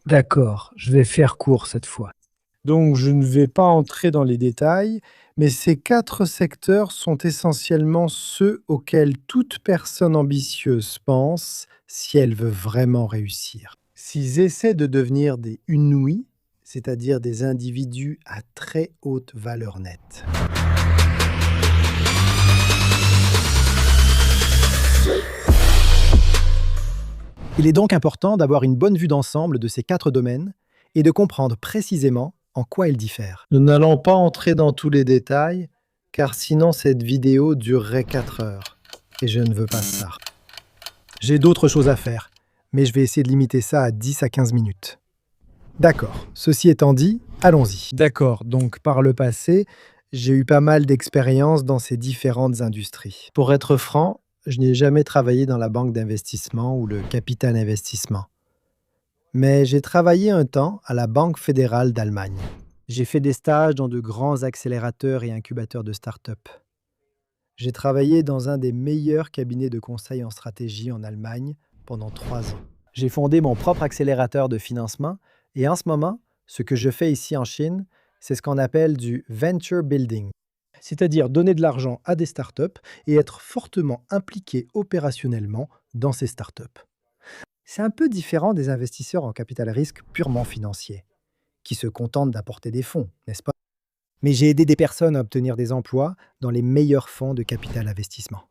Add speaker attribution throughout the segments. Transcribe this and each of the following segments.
Speaker 1: D'accord, je vais faire court cette fois.
Speaker 2: Donc, je ne vais pas entrer dans les détails, mais ces 4 secteurs sont essentiellement ceux auxquels toute personne ambitieuse pense si elle veut vraiment réussir. S'ils essaient de devenir des Unui, c'est-à-dire des individus à très haute valeur nette. Il est donc important d'avoir une bonne vue d'ensemble de ces 4 domaines et de comprendre précisément en quoi ils diffèrent. Nous n'allons pas entrer dans tous les détails, car sinon cette vidéo durerait 4 heures, et je ne veux pas ça. J'ai d'autres choses à faire, mais je vais essayer de limiter ça à 10 à 15 minutes. D'accord, ceci étant dit, allons-y. D'accord, donc par le passé, j'ai eu pas mal d'expérience dans ces différentes industries. Pour être franc, je n'ai jamais travaillé dans la banque d'investissement ou le capital investissement. Mais j'ai travaillé un temps à la Banque fédérale d'Allemagne. J'ai fait des stages dans de grands accélérateurs et incubateurs de start-up. J'ai travaillé dans un des meilleurs cabinets de conseil en stratégie en Allemagne pendant 3 ans. J'ai fondé mon propre accélérateur de financement et en ce moment, ce que je fais ici en Chine, c'est ce qu'on appelle du venture building, c'est-à-dire donner de l'argent à des startups et être fortement impliqué opérationnellement dans ces startups. C'est un peu différent des investisseurs en capital risque purement financier, qui se contentent d'apporter des fonds, n'est-ce pas? Mais j'ai aidé des personnes à obtenir des emplois dans les meilleurs fonds de capital investissement.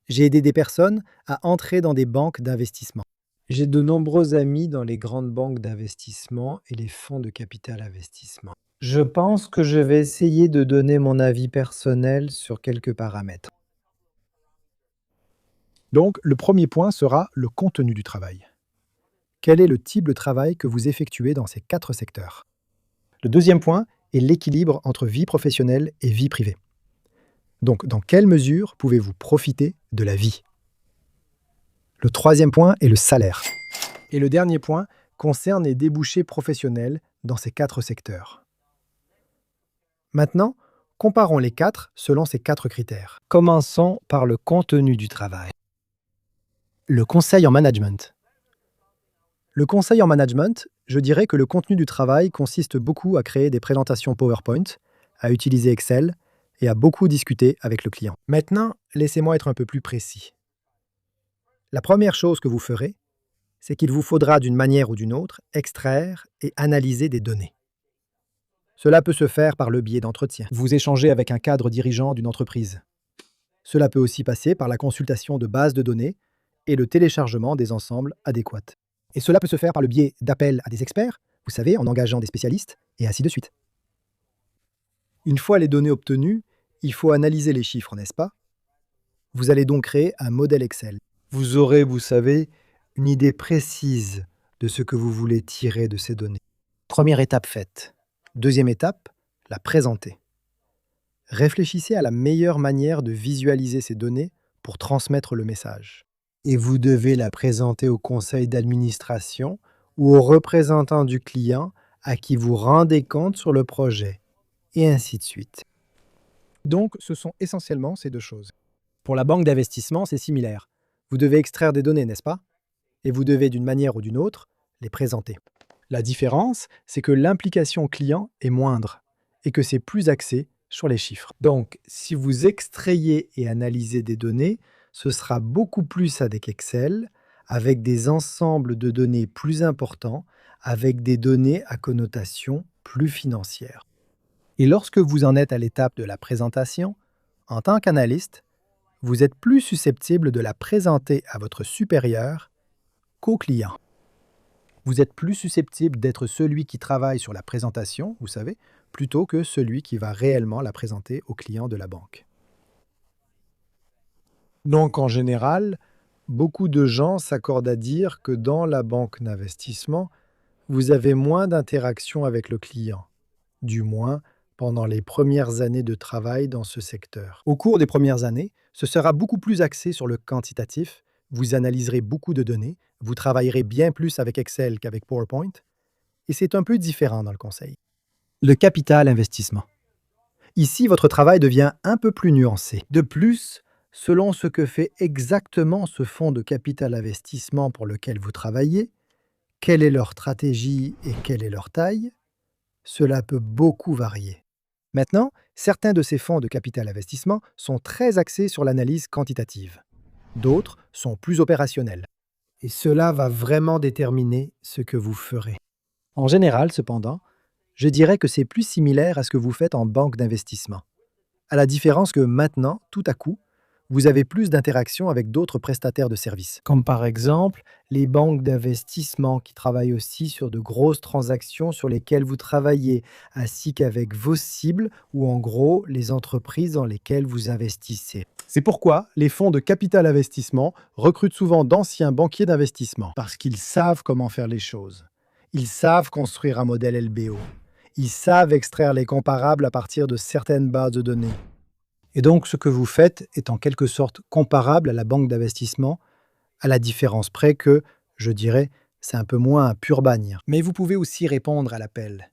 Speaker 2: J'ai aidé des personnes à entrer dans des banques d'investissement. J'ai de nombreux amis dans les grandes banques d'investissement et les fonds de capital investissement. Je pense que je vais essayer de donner mon avis personnel sur quelques paramètres. Donc, le premier point sera le contenu du travail. Quel est le type de travail que vous effectuez dans ces 4 secteurs? Le deuxième point est l'équilibre entre vie professionnelle et vie privée. Donc, dans quelle mesure pouvez-vous profiter de la vie? Le troisième point est le salaire. Et le dernier point concerne les débouchés professionnels dans ces 4 secteurs. Maintenant, comparons les 4 selon ces 4 critères. Commençons par le contenu du travail. Le conseil en management. Le conseil en management, je dirais que le contenu du travail consiste beaucoup à créer des présentations PowerPoint, à utiliser Excel et à beaucoup discuter avec le client. Maintenant, laissez-moi être un peu plus précis. La première chose que vous ferez, c'est qu'il vous faudra d'une manière ou d'une autre extraire et analyser des données. Cela peut se faire par le biais d'entretiens. Vous échangez avec un cadre dirigeant d'une entreprise. Cela peut aussi passer par la consultation de bases de données et le téléchargement des ensembles adéquats. Et cela peut se faire par le biais d'appels à des experts, vous savez, en engageant des spécialistes, et ainsi de suite. Une fois les données obtenues, il faut analyser les chiffres, n'est-ce pas? Vous allez donc créer un modèle Excel. Vous aurez, vous savez, une idée précise de ce que vous voulez tirer de ces données. Première étape faite. Deuxième étape, la présenter. Réfléchissez à la meilleure manière de visualiser ces données pour transmettre le message. Et vous devez la présenter au conseil d'administration ou au représentant du client à qui vous rendez compte sur le projet, et ainsi de suite. Donc, ce sont essentiellement ces 2 choses. Pour la banque d'investissement, c'est similaire. Vous devez extraire des données, n'est-ce pas? Et vous devez, d'une manière ou d'une autre, les présenter. La différence, c'est que l'implication client est moindre et que c'est plus axé sur les chiffres. Donc, si vous extrayez et analysez des données, ce sera beaucoup plus avec Excel, avec des ensembles de données plus importants, avec des données à connotation plus financière. Et lorsque vous en êtes à l'étape de la présentation, en tant qu'analyste, vous êtes plus susceptible de la présenter à votre supérieur qu'au client. Vous êtes plus susceptible d'être celui qui travaille sur la présentation, vous savez, plutôt que celui qui va réellement la présenter au client de la banque. Donc, en général, beaucoup de gens s'accordent à dire que dans la banque d'investissement, vous avez moins d'interaction avec le client, du moins pendant les premières années de travail dans ce secteur. Au cours des premières années, ce sera beaucoup plus axé sur le quantitatif, vous analyserez beaucoup de données, vous travaillerez bien plus avec Excel qu'avec PowerPoint, et c'est un peu différent dans le conseil. Le capital investissement. Ici, votre travail devient un peu plus nuancé. De plus, selon ce que fait exactement ce fonds de capital investissement pour lequel vous travaillez, Quelle est leur stratégie et quelle est leur taille? Cela peut beaucoup varier. Maintenant, certains de ces fonds de capital investissement sont très axés sur l'analyse quantitative. D'autres sont plus opérationnels. Et cela va vraiment déterminer ce que vous ferez. En général, cependant, je dirais que c'est plus similaire à ce que vous faites en banque d'investissement. À la différence que maintenant, tout à coup, vous avez plus d'interactions avec d'autres prestataires de services. Comme par exemple les banques d'investissement qui travaillent aussi sur de grosses transactions sur lesquelles vous travaillez, ainsi qu'avec vos cibles ou en gros les entreprises dans lesquelles vous investissez. C'est pourquoi les fonds de capital investissement recrutent souvent d'anciens banquiers d'investissement, parce qu'ils savent comment faire les choses. Ils savent construire un modèle LBO. Ils savent extraire les comparables à partir de certaines bases de données. Et donc, ce que vous faites est en quelque sorte comparable à la banque d'investissement, à la différence près que, je dirais, c'est un peu moins un pur bagne. Mais vous pouvez aussi répondre à l'appel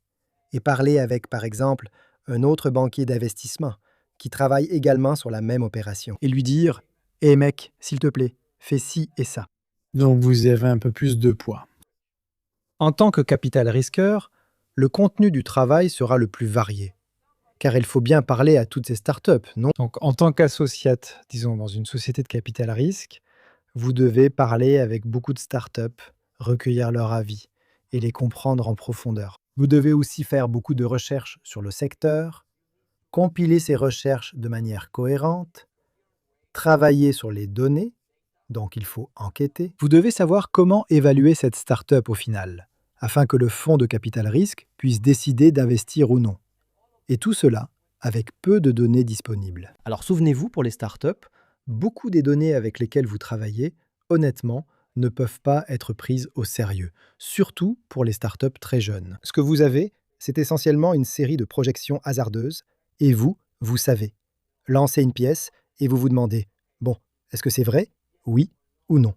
Speaker 2: et parler avec, par exemple, un autre banquier d'investissement qui travaille également sur la même opération et lui dire: hé mec, s'il te plaît, fais ci et ça. Donc, vous avez un peu plus de poids. En tant que capital risqueur, le contenu du travail sera le plus varié. Car il faut bien parler à toutes ces startups, non? Donc, en tant qu'associate, disons, dans une société de capital risque, vous devez parler avec beaucoup de startups, recueillir leur avis et les comprendre en profondeur. Vous devez aussi faire beaucoup de recherches sur le secteur, compiler ces recherches de manière cohérente, travailler sur les données, donc il faut enquêter. Vous devez savoir comment évaluer cette startup au final, afin que le fonds de capital risque puisse décider d'investir ou non. Et tout cela avec peu de données disponibles. Alors souvenez-vous, pour les startups, beaucoup des données avec lesquelles vous travaillez, honnêtement, ne peuvent pas être prises au sérieux, surtout pour les startups très jeunes. Ce que vous avez, c'est essentiellement une série de projections hasardeuses, et vous savez. Lancez une pièce et vous vous demandez: bon, est-ce que c'est vrai? Oui ou non?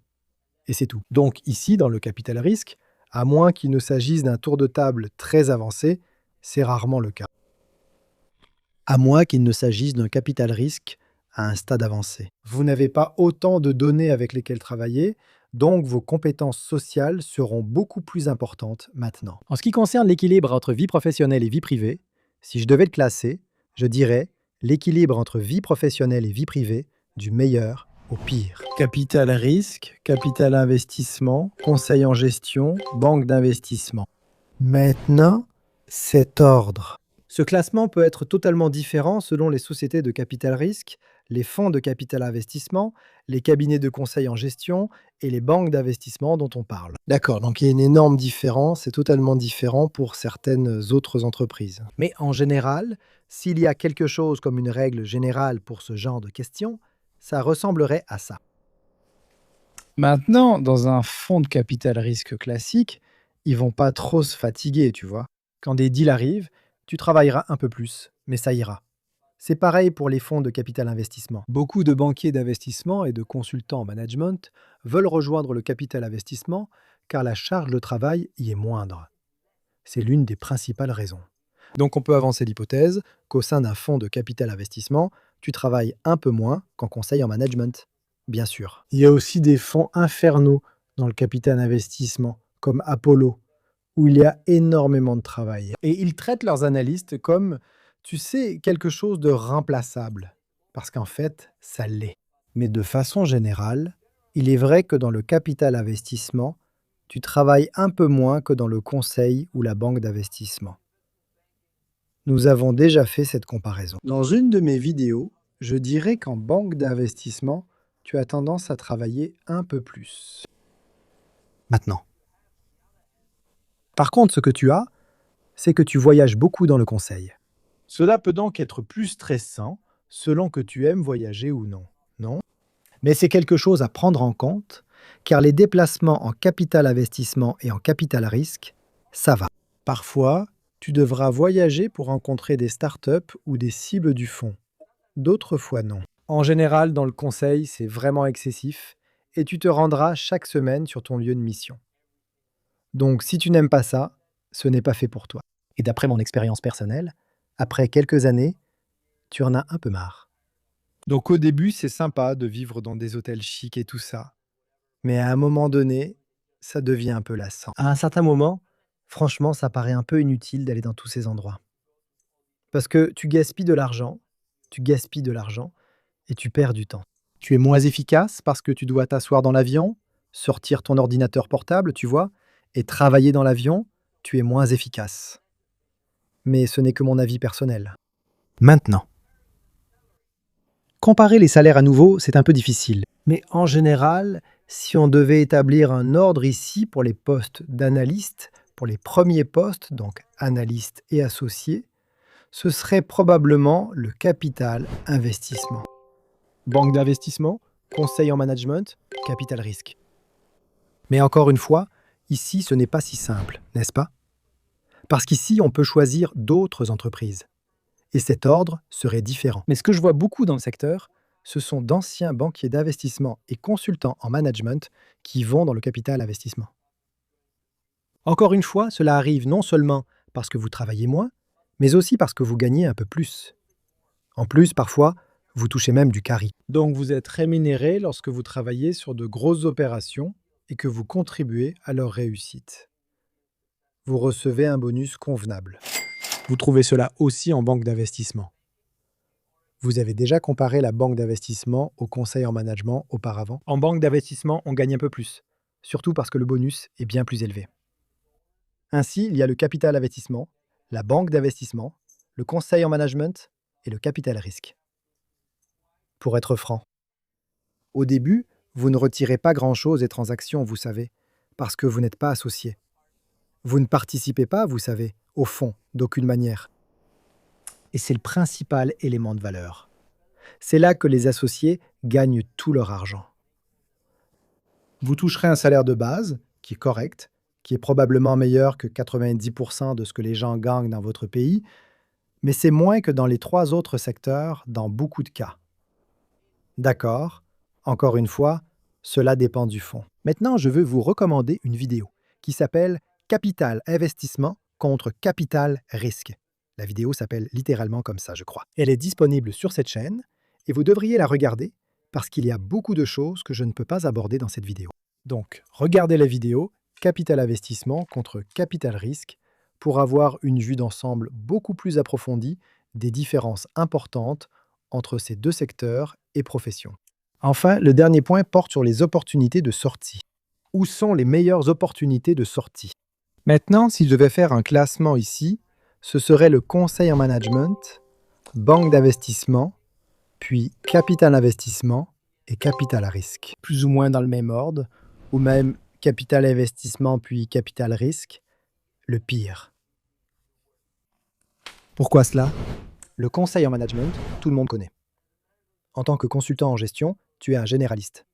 Speaker 2: Et c'est tout. Donc ici, dans le capital risque, à moins qu'il ne s'agisse d'un tour de table très avancé, c'est rarement le cas. À moins qu'il ne s'agisse d'un capital risque à un stade avancé. Vous n'avez pas autant de données avec lesquelles travailler, donc vos compétences sociales seront beaucoup plus importantes maintenant. En ce qui concerne l'équilibre entre vie professionnelle et vie privée, si je devais le classer, je dirais l'équilibre entre vie professionnelle et vie privée, du meilleur au pire. Capital risque, capital investissement, conseil en gestion, banque d'investissement. Maintenant, cet ordre. Ce classement peut être totalement différent selon les sociétés de capital risque, les fonds de capital investissement, les cabinets de conseil en gestion et les banques d'investissement dont on parle. D'accord, donc il y a une énorme différence, c'est totalement différent pour certaines autres entreprises. Mais en général, s'il y a quelque chose comme une règle générale pour ce genre de questions, ça ressemblerait à ça. Maintenant, dans un fonds de capital risque classique, ils vont pas trop se fatiguer, tu vois. Quand des deals arrivent, tu travailleras un peu plus, mais ça ira. C'est pareil pour les fonds de capital investissement. Beaucoup de banquiers d'investissement et de consultants en management veulent rejoindre le capital investissement car la charge de travail y est moindre. C'est l'une des principales raisons. Donc on peut avancer l'hypothèse qu'au sein d'un fonds de capital investissement, tu travailles un peu moins qu'en conseil en management. Bien sûr. Il y a aussi des fonds infernaux dans le capital investissement, comme Apollo, où il y a énormément de travail. Et ils traitent leurs analystes comme, tu sais, quelque chose de remplaçable. Parce qu'en fait, ça l'est. Mais de façon générale, il est vrai que dans le capital investissement, tu travailles un peu moins que dans le conseil ou la banque d'investissement. Nous avons déjà fait cette comparaison. Dans une de mes vidéos, je dirais qu'en banque d'investissement, tu as tendance à travailler un peu plus. Maintenant. Par contre, ce que tu as, c'est que tu voyages beaucoup dans le conseil. Cela peut donc être plus stressant selon que tu aimes voyager ou non, non? Mais c'est quelque chose à prendre en compte, car les déplacements en capital investissement et en capital risque, ça va. Parfois, tu devras voyager pour rencontrer des startups ou des cibles du fonds. D'autres fois, non. En général, dans le conseil, c'est vraiment excessif et tu te rendras chaque semaine sur ton lieu de mission. Donc, si tu n'aimes pas ça, ce n'est pas fait pour toi. Et d'après mon expérience personnelle, après quelques années, tu en as un peu marre. Donc, au début, c'est sympa de vivre dans des hôtels chics et tout ça. Mais à un moment donné, ça devient un peu lassant. À un certain moment, franchement, ça paraît un peu inutile d'aller dans tous ces endroits. Parce que tu gaspilles de l'argent, et tu perds du temps. Tu es moins efficace parce que tu dois t'asseoir dans l'avion, sortir ton ordinateur portable, tu vois, et travailler dans l'avion, tu es moins efficace. Mais ce n'est que mon avis personnel. Maintenant. Comparer les salaires à nouveau, c'est un peu difficile. Mais en général, si on devait établir un ordre ici pour les postes d'analyste, pour les premiers postes, donc analyste et associé, ce serait probablement le capital investissement. Banque d'investissement, conseil en management, capital risque. Mais encore une fois, ici ce n'est pas si simple, n'est-ce pas? Parce qu'ici on peut choisir d'autres entreprises. Et cet ordre serait différent. Mais ce que je vois beaucoup dans le secteur, ce sont d'anciens banquiers d'investissement et consultants en management qui vont dans le capital investissement. Encore une fois, cela arrive non seulement parce que vous travaillez moins, mais aussi parce que vous gagnez un peu plus. En plus, parfois, vous touchez même du carry. Donc vous êtes rémunéré lorsque vous travaillez sur de grosses opérations et que vous contribuez à leur réussite. Vous recevez un bonus convenable. Vous trouvez cela aussi en banque d'investissement. Vous avez déjà comparé la banque d'investissement au conseil en management auparavant? En banque d'investissement, on gagne un peu plus, surtout parce que le bonus est bien plus élevé. Ainsi, il y a le capital investissement, la banque d'investissement, le conseil en management et le capital risque. Pour être franc, au début, vous ne retirez pas grand-chose des transactions, vous savez, parce que vous n'êtes pas associé. Vous ne participez pas, vous savez, au fond, d'aucune manière. Et c'est le principal élément de valeur. C'est là que les associés gagnent tout leur argent. Vous toucherez un salaire de base, qui est correct, qui est probablement meilleur que 90% de ce que les gens gagnent dans votre pays, mais c'est moins que dans les 3 autres secteurs dans beaucoup de cas. D'accord, encore une fois, cela dépend du fonds. Maintenant, je veux vous recommander une vidéo qui s'appelle « Capital investissement contre capital risque ». La vidéo s'appelle littéralement comme ça, je crois. Elle est disponible sur cette chaîne et vous devriez la regarder parce qu'il y a beaucoup de choses que je ne peux pas aborder dans cette vidéo. Donc, regardez la vidéo « Capital investissement contre capital risque » pour avoir une vue d'ensemble beaucoup plus approfondie des différences importantes entre ces 2 secteurs et professions. Enfin, le dernier point porte sur les opportunités de sortie. Où sont les meilleures opportunités de sortie? Maintenant, si je devais faire un classement ici, ce serait le conseil en management, banque d'investissement, puis capital investissement et capital risque. Plus ou moins dans le même ordre, ou même capital investissement puis capital risque, le pire. Pourquoi cela? Le conseil en management, tout le monde connaît. En tant que consultant en gestion, tu es un généraliste.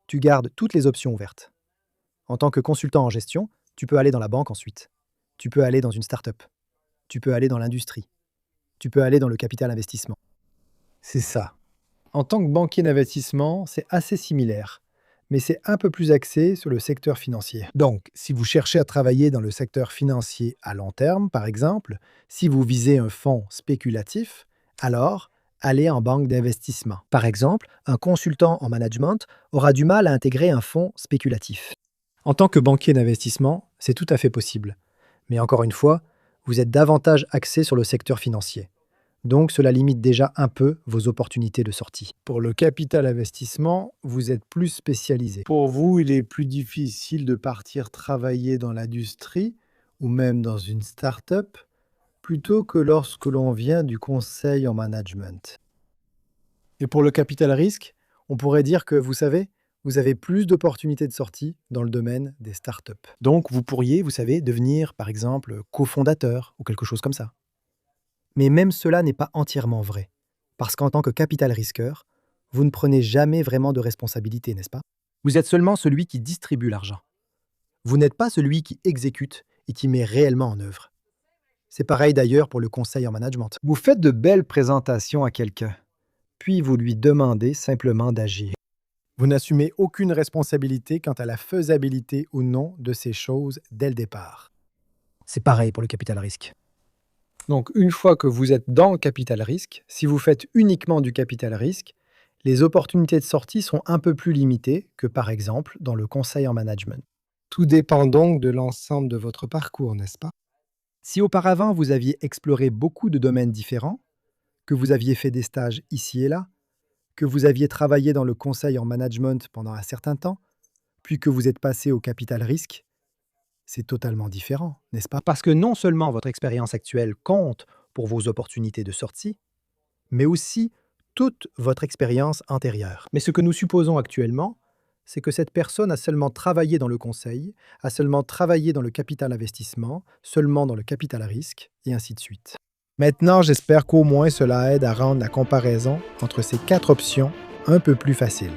Speaker 2: Tu gardes toutes les options ouvertes. En tant que consultant en gestion, tu peux aller dans la banque ensuite. Tu peux aller dans une start-up. Tu peux aller dans l'industrie. Tu peux aller dans le capital investissement. C'est ça. En tant que banquier d'investissement, c'est assez similaire, mais c'est un peu plus axé sur le secteur financier. Donc, si vous cherchez à travailler dans le secteur financier à long terme, par exemple, si vous visez un fonds spéculatif, alors allez en banque d'investissement. Par exemple, un consultant en management aura du mal à intégrer un fonds spéculatif. En tant que banquier d'investissement, c'est tout à fait possible. Mais encore une fois, vous êtes davantage axé sur le secteur financier. Donc cela limite déjà un peu vos opportunités de sortie. Pour le capital investissement, vous êtes plus spécialisé. Pour vous, il est plus difficile de partir travailler dans l'industrie ou même dans une start-up plutôt que lorsque l'on vient du conseil en management. Et pour le capital risque, on pourrait dire que, vous savez, vous avez plus d'opportunités de sortie dans le domaine des startups. Donc vous pourriez, vous savez, devenir par exemple cofondateur ou quelque chose comme ça. Mais même cela n'est pas entièrement vrai, parce qu'en tant que capital risqueur, vous ne prenez jamais vraiment de responsabilité, n'est-ce pas? Vous êtes seulement celui qui distribue l'argent. Vous n'êtes pas celui qui exécute et qui met réellement en œuvre. C'est pareil d'ailleurs pour le conseil en management. Vous faites de belles présentations à quelqu'un, puis vous lui demandez simplement d'agir. Vous n'assumez aucune responsabilité quant à la faisabilité ou non de ces choses dès le départ. C'est pareil pour le capital risque. Donc, une fois que vous êtes dans le capital risque, si vous faites uniquement du capital risque, les opportunités de sortie sont un peu plus limitées que par exemple dans le conseil en management. Tout dépend donc de l'ensemble de votre parcours, n'est-ce pas? Si auparavant vous aviez exploré beaucoup de domaines différents, que vous aviez fait des stages ici et là, que vous aviez travaillé dans le conseil en management pendant un certain temps, puis que vous êtes passé au capital risque, c'est totalement différent, n'est-ce pas? Parce que non seulement votre expérience actuelle compte pour vos opportunités de sortie, mais aussi toute votre expérience antérieure. Mais ce que nous supposons actuellement, c'est que cette personne a seulement travaillé dans le conseil, a seulement travaillé dans le capital investissement, seulement dans le capital risque, et ainsi de suite. Maintenant, j'espère qu'au moins cela aide à rendre la comparaison entre ces 4 options un peu plus facile.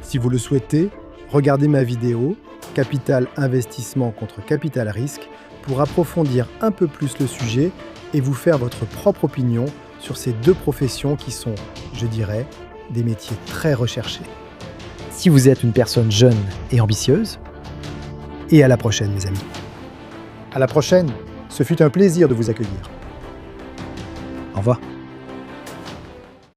Speaker 2: Si vous le souhaitez, regardez ma vidéo « Capital investissement contre capital risque » pour approfondir un peu plus le sujet et vous faire votre propre opinion sur ces 2 professions qui sont, je dirais, des métiers très recherchés. Si vous êtes une personne jeune et ambitieuse, et à la prochaine, mes amis. À la prochaine, ce fut un plaisir de vous accueillir. Au revoir.